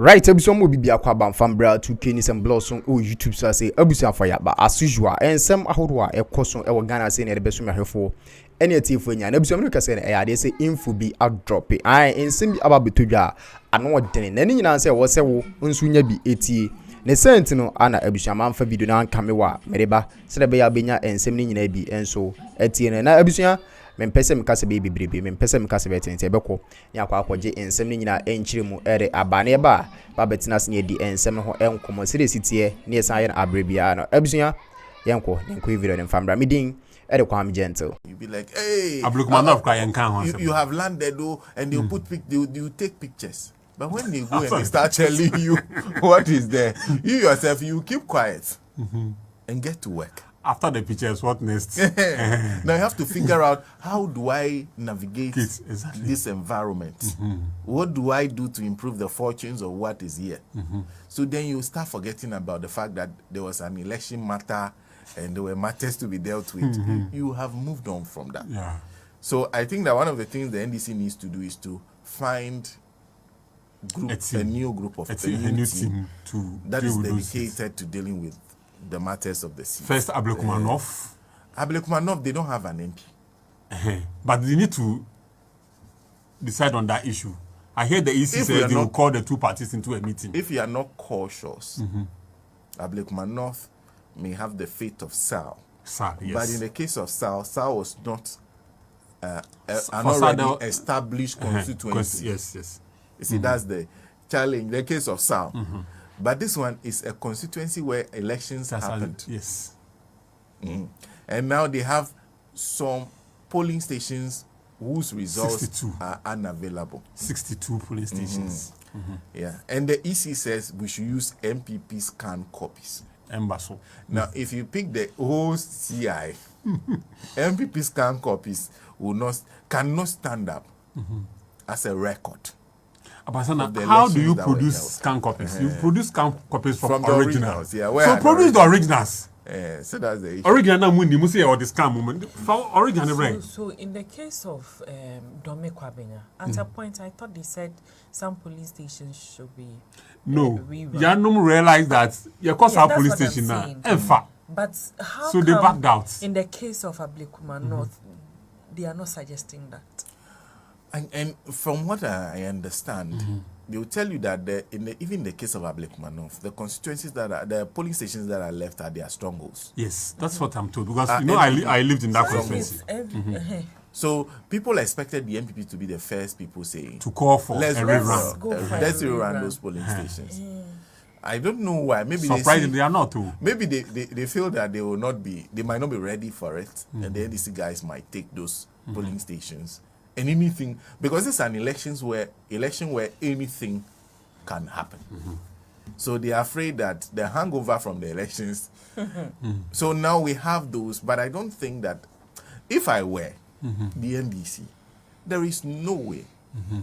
Right, ebusu mo bibia kwa bamfam bra 2k ni sem blossom o YouTube so say ebusu afaya ba as usual ensem ahodo a ekoso e wo Ghana say na de beso mehwefo ene atifo nya na ebusu mo ka say na ya de say info bi a drop ai ensem bi aba betodwa ano odene na ni nyina say wo se wo nsu nya bi etie ne sent no ana ebusu amanfa video na ankamewa mereba se de be ya benya ensem ni nyina bi enso etie na ebusu mempese mkase be bibrebe mempese mkase betente ebeko nya kwa akwaje ensem ni nyina enchire mu ere abane ba betina se di ensem ho enkomo sire sitie ne esan ye na abrebia no abusuya yenko video ne famra midin ere kwa am gentle you be like hey Ablukumanov cry and can you have landed though and they'll put they'll take pictures, but when they go and they start telling you what is there, you yourself you keep quiet and get to work. After the pictures, what next? Now you have to figure out, how do I navigate exactly this environment? What do I do to improve the fortunes of what is here? So then you start forgetting about the fact that there was an election matter and there were matters to be dealt with. You have moved on from that. Yeah. So I think that one of the things the NDC needs to do is to find a new group of a new team that is dedicated to dealing with the matters of the city. First, Ablukumanov. Ablukumanov, they don't have an MP. But they need to decide on that issue. I hear the EC says they will call the two parties into a meeting. If you are not cautious, Ablukumanov may have the fate of Sal. Sal, yes. But in the case of Sal was not an already established constituency. Yes. You see, that's the challenge. The case of Sal. But this one is a constituency where elections happened. Yes. And now they have some polling stations whose results 62 are unavailable. 62 polling stations. Yeah. And the EC says we should use NPP scan copies. Embassy. Now, if you pick the whole CI, NPP scan copies cannot stand up as a record. How do you produce scan copies? You produce scan copies from the originals. Yeah, so produce the originals. So that's the issue. Original you must say or the scan moment. Original. So in the case of Dome Kwabena, at a point I thought they said some police stations should be Yanum realized that your cost our police station now. But how so they backed out. In the case of Ablukumanov, they are not suggesting that. And from what I understand, they will tell you that even in the case of Ablukumanov, the constituencies the polling stations that are left are their strongholds. Yes, that's what I'm told. Because I lived in that constituency. So people expected the MPP to be the first people saying to call for let's rerun those polling stations. I don't know why. Maybe surprisingly they are not too. Maybe they feel that they might not be ready for it, and the NDC guys might take those polling stations. And anything, because it's an election where anything can happen. So they are afraid that the hangover from the elections. So now we have those, but I don't think that if I were the NDC, there is no way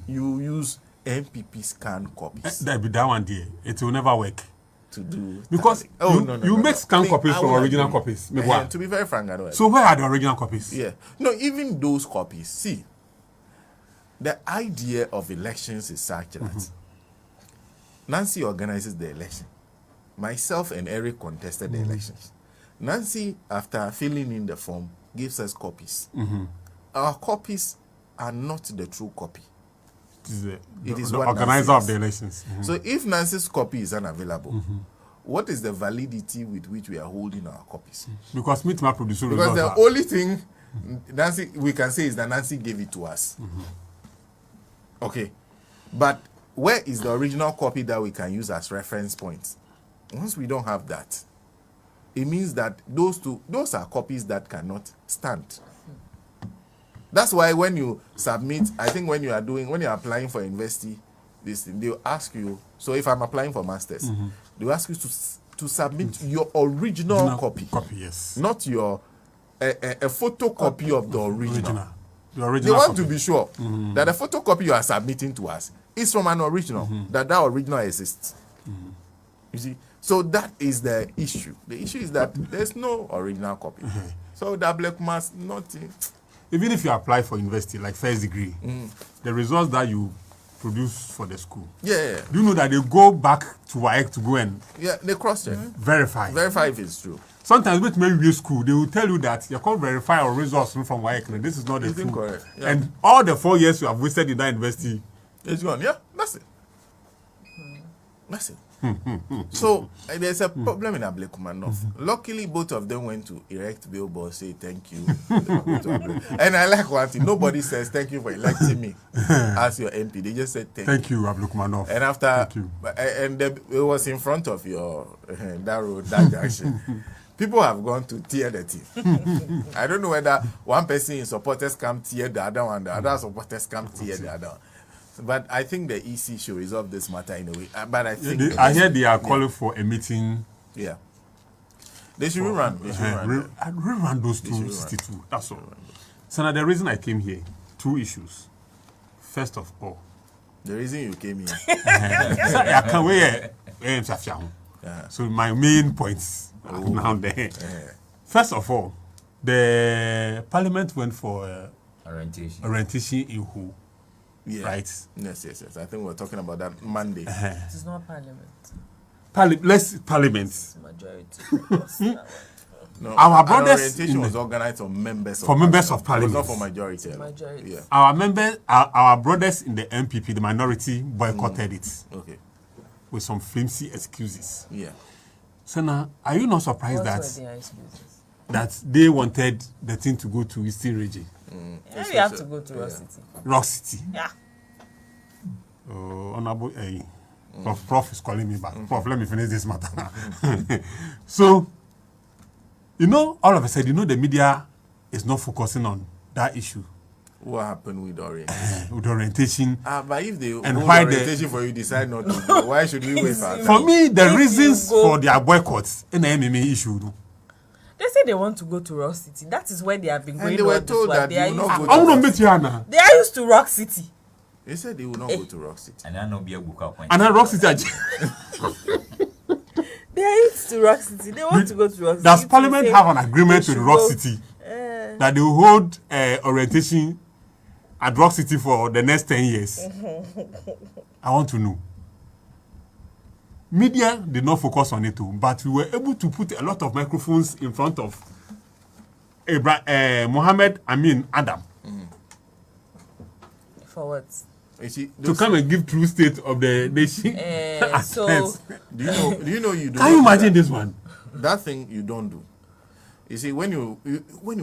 you use NPP scan copies. That be that one day. It will never work. To do because you make scan copies from original copies. To be very frank, I don't. So where are the original copies? Yeah. No, even those copies. See. The idea of elections is such that Nancy organizes the election. Myself and Eric contested the elections. Nancy, after filling in the form, gives us copies. Our copies are not the true copy. It is the organizer of the elections. So if Nancy's copy is unavailable, what is the validity with which we are holding our copies? Because producer. Because the only thing we can say is that Nancy gave it to us. Okay, but where is the original copy that we can use as reference points? Once we don't have that, it means that those are copies that cannot stand. That's why when you submit, I think when you're applying for university, they'll ask you. So if I'm applying for masters, they'll ask you to submit your original copy. Yes. Not your a photocopy of the original. They want to be sure that the photocopy you are submitting to us is from an original, that original exists. You see? So that is the issue. The issue is that there's no original copy. So that black must not... Even if you apply for university, like first degree, the results that you produced for the school. Yeah. Do you know that they go back to WAEC to go and Yeah, they cross-check. verify? Verify if it's true. Sometimes with maybe school, they will tell you that you can't verify or results from WAEC. No, this is not the It's truth. incorrect. Yeah. And all the 4 years you have wasted in that university. It's gone. Yeah, that's it. That's it. So there's a problem in Ablekumanov. Luckily, both of them went to erect billboards, say thank you. And I like one thing. Nobody says thank you for electing me as your MP. They just said Thank you, Abdulkumanov. And after, Thank you. it was in front of your that road, that junction. People have gone to tear the team. I don't know whether one person in supporters come tear the other one, the other supporters come tear the other one. But I think the EC should resolve this matter in a way. But I think I hear they are calling for a meeting. Yeah. They should rerun. They should rerun. Rerun those 262. That's all. So now the reason I came here, 2 issues. First of all, The reason you came here. I can't wait. So my main points are now there. First of all, the Parliament went for orientation in who? Yeah. Right. Yes. I think we're talking about that Monday. It is not Parliament. Less Parliament. It's majority. No, Our an brothers orientation in the- was organized for members of For members of It was Parliament. not for majority. Majority. Yeah. Our brothers in the NPP, the minority, boycotted it Okay. with some flimsy excuses. Yeah. So now, are you not surprised What were that their excuses? they wanted the thing to go to Eastern region, Maybe you have to go to Rock City. Rock City? Yeah. Honorable, Prof is calling me back. Prof, let me finish this matter. So, all of a sudden, the media is not focusing on that issue What happened with orientation? with orientation. But if they And hold why orientation for you, decide not to go, why should we wait for that? For me, the If reasons you go- for their boycotts in the MMA issue. They say they want to go to Rock City. That is where they have been going. And they were all this told while. that They are you will used not to- go I to want to meet you, Anna. They are used to Rock City. They said they will not go to Rock City. And I know be a book point. And then Rock City. They are used to Rock City. They want to go to Rock City. Does They Parliament say have an agreement they with should Rock go- City that they will hold orientation at Rock City for the next 10 years? I want to know. Media did not focus on it too, but we were able to put a lot of microphones in front of Mohammed Amin Adam For what? You see, to those- come and give true state of the nation. So do you know you do Can you not do imagine that? this one? That thing you don't do. You see, when you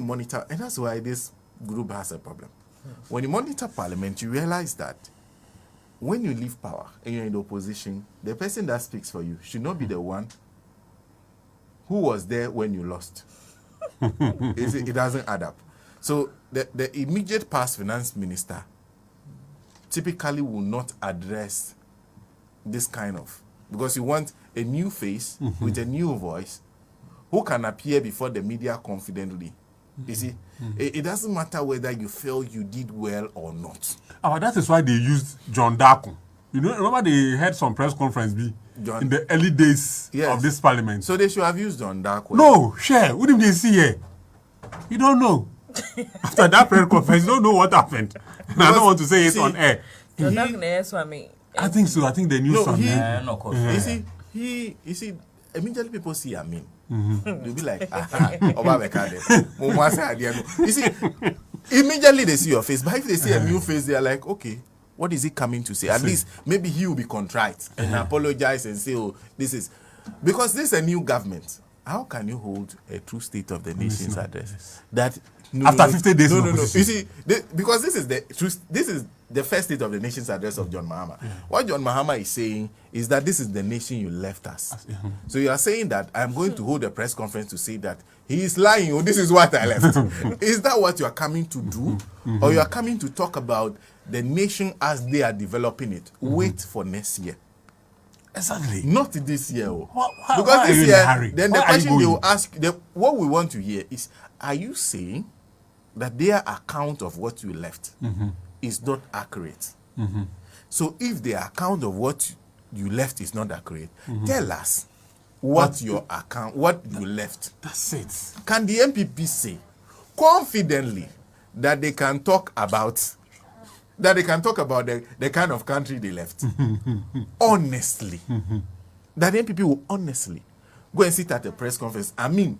monitor, and that's why this group has a problem. When you monitor Parliament, you realize that when you leave power and you're in the opposition, the person that speaks for you should not be the one who was there when you lost. It doesn't add up. So the immediate past finance minister typically will not address this kind of, because you want a new face with a new voice who can appear before the media confidently. You see, it doesn't matter whether you feel you did well or not. That is why they used John Darko. Remember they had some press conference in the early days Yes. of this parliament. So they should have used John Dark. No, share. What did they see here? You don't know. After that press conference, you don't know what happened. And I don't want to say it on air. you're not gonna answer me. I think so. I think the news No, on he- there. No, course. You see, immediately people see Amin. They'll be like, Oba Bekade. Mumwa say Adiano. You see, immediately they see your face. But if they see a new face, they are like, okay, what is he coming to say? At least maybe he will be contrite and apologize and say, oh, this is because this is a new government. How can you hold a true state of the nation's address? That After 50 days in no. You opposition. see, because this is the first state of the nation's address of John Mahama. What John Mahama is saying is that this is the nation you left us. So you are saying that I'm going to hold a press conference to say that he is lying. Oh, this is what I left. Is that what you are coming to do, or you are coming to talk about the nation as they are developing it? Wait for next year. Exactly. Not this year. Oh. Why Because are you this in a year, hurry? then Why the are you question they going? will ask, what we want to hear is, are you saying that their account of what you left is not accurate? So if the account of what you left is not accurate, tell us what you left. That's it. Can the MPP say confidently that they can talk about that they can talk about the kind of country they left. Honestly. That the NPP will honestly go and sit at a press conference. I mean,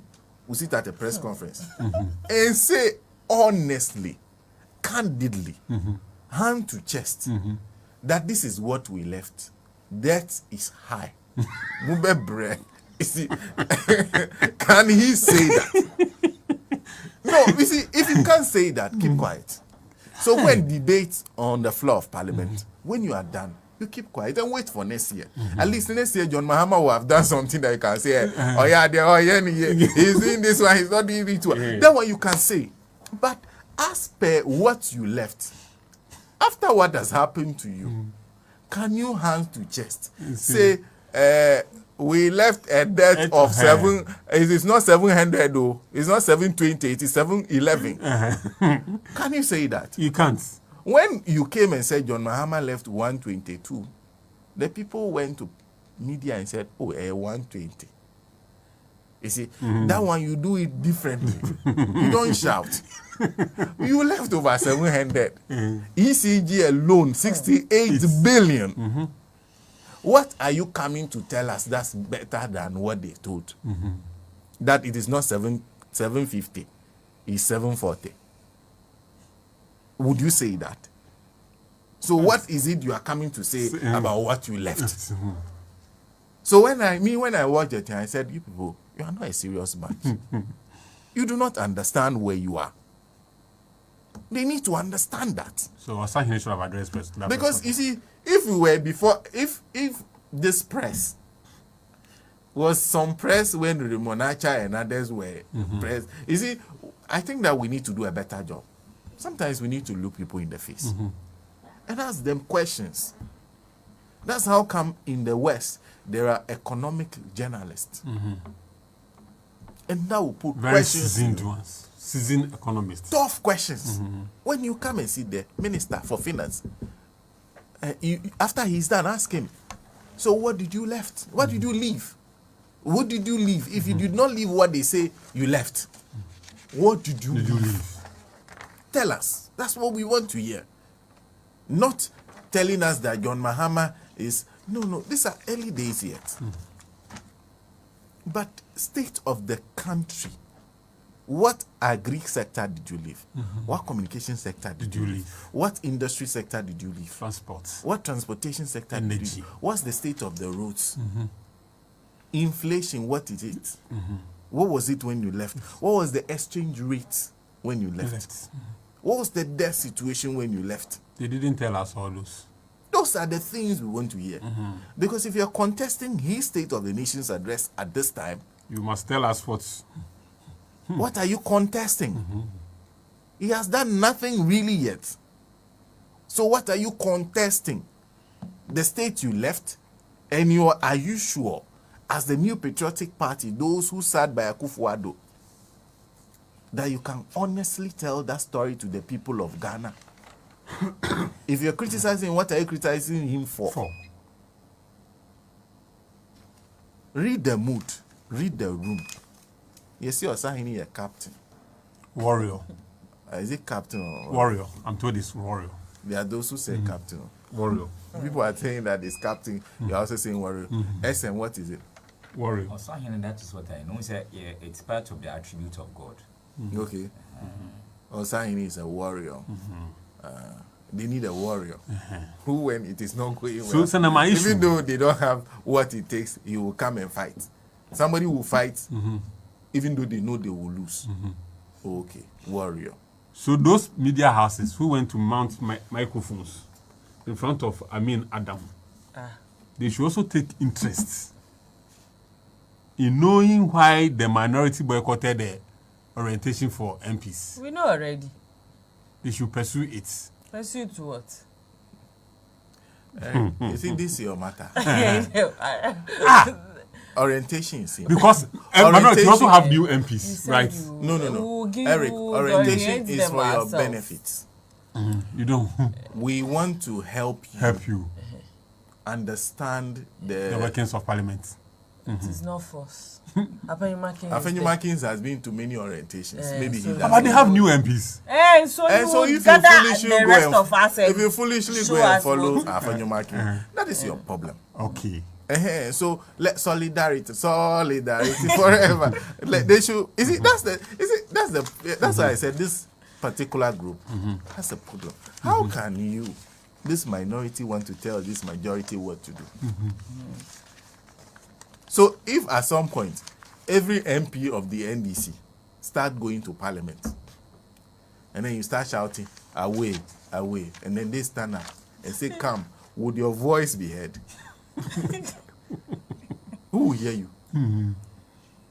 will sit at a press conference and say honestly, candidly, hand to chest, that this is what we left. Debt is high. Mube bread. You see, can he say that? No, you see, if you can't say that, keep quiet. So when debates on the floor of Parliament, when you are done, you keep quiet and wait for next year. At least next year, John Mahama will have done something that you can say, oh yeah, he's doing this one, he's not doing it one. That one you can say. But as per what you left, after what has happened to you, can you hand to chest say, we left a debt of 7, it is not 700 though, it's not 720, it is 711. Can you say that? You can't. When you came and said John Mahama left 122, the people went to media and said, oh, 120. You see, that one you do it differently. You don't shout. You left over 700. ECG alone, 68 billion. What are you coming to tell us that's better than what they told? That it is not 750, it's 740. Would you say that? So what is it you are coming to say about what you left? So when I watched the thing, I said, you people, you are not a serious bunch. You do not understand where you are. They need to understand that. So Asahini should have addressed that. Because you see, if we were before, if this press was some press when Rimonacha and others were press, you see, I think that we need to do a better job. Sometimes we need to look people in the face and ask them questions. That's how come in the West there are economic journalists. And that will put very questions. Seasoned ones. Seasoned economists. Tough questions. When you come and see the Minister for Finance, after he's done, ask him, so what did you left? What did you leave? What did you leave? If you did not leave what they say you left, what did you leave? Tell us. That's what we want to hear. Not telling us that John Mahama is... No, these are early days yet. But state of the country. What agri sector did you leave? What communication sector did you leave? What industry sector did you leave? Transport. What transportation sector did you leave? What's the state of the roads? Inflation, what is it? What was it when you left? What was the exchange rate when you left? What was the debt situation when you left? They didn't tell us all those. Those are the things we want to hear. Because if you're contesting his State of the Nation's address at this time, you must tell us what are you contesting? He has done nothing really yet. So what are you contesting? The state you left? And are you sure, as the New Patriotic Party, those who sat by Akufo-Addo, that you can honestly tell that story to the people of Ghana? If you're criticizing, what are you criticizing him for? Read the mood. Read the room. You see Osahini a captain. Warrior. Is it captain or... Warrior. I'm told it's warrior. There are those who say captain. Warrior. People are saying that it's captain. You're also saying warrior. SM, what is it? Warrior. Osahini, that is what I know. It's part of the attribute of God. Okay. Osahini is a warrior. They need a warrior who, when it is not going well, even though they don't have what it takes, he will come and fight. Somebody will fight, even though they know they will lose. Okay, warrior. So those media houses who went to mount microphones in front of Amin Adam, they should also take interest in knowing why the minority boycotted the orientation for MPs. We know already. They should pursue it. Pursue to what? You see, this is your matter. Orientation is here. Because minority also have new MPs, right? No. Eric, orientation is for your benefits. You don't. We want to help you Help you. understand the The workings of Parliament. It is not force. Afenyimakins has been to many orientations. Maybe he so doesn't. But they have new MPs. And so you gather the rest of us. If you foolishly show go and us follow what- Afenyimakin, that is your problem. Okay. So let solidarity forever. Like they should. That's why I said this particular group has a problem. How can you, this minority, want to tell this majority what to do? So if at some point every MP of the NDC start going to Parliament, and then you start shouting away, away, and then they stand up and say, "Come," would your voice be heard? Who will hear you?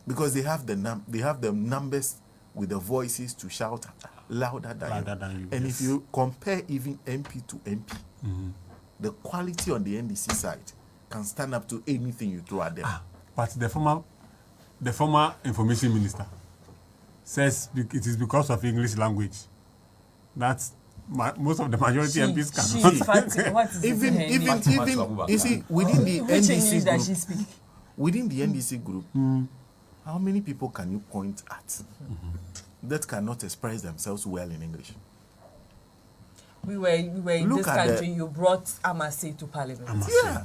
Because they have the numbers with the voices to shout louder than you. And yes. if you compare even MP to MP, the quality on the NDC side can stand up to anything you throw at them. But the former information minister says it is because of English language that most of the majority MPs cannot. What is Even you see within the Which English does she NDC speak? group, within the NDC group, how many people can you point at that cannot express themselves well in English? We were in Look this at country. You brought Amase to Parliament. Amase. Yeah.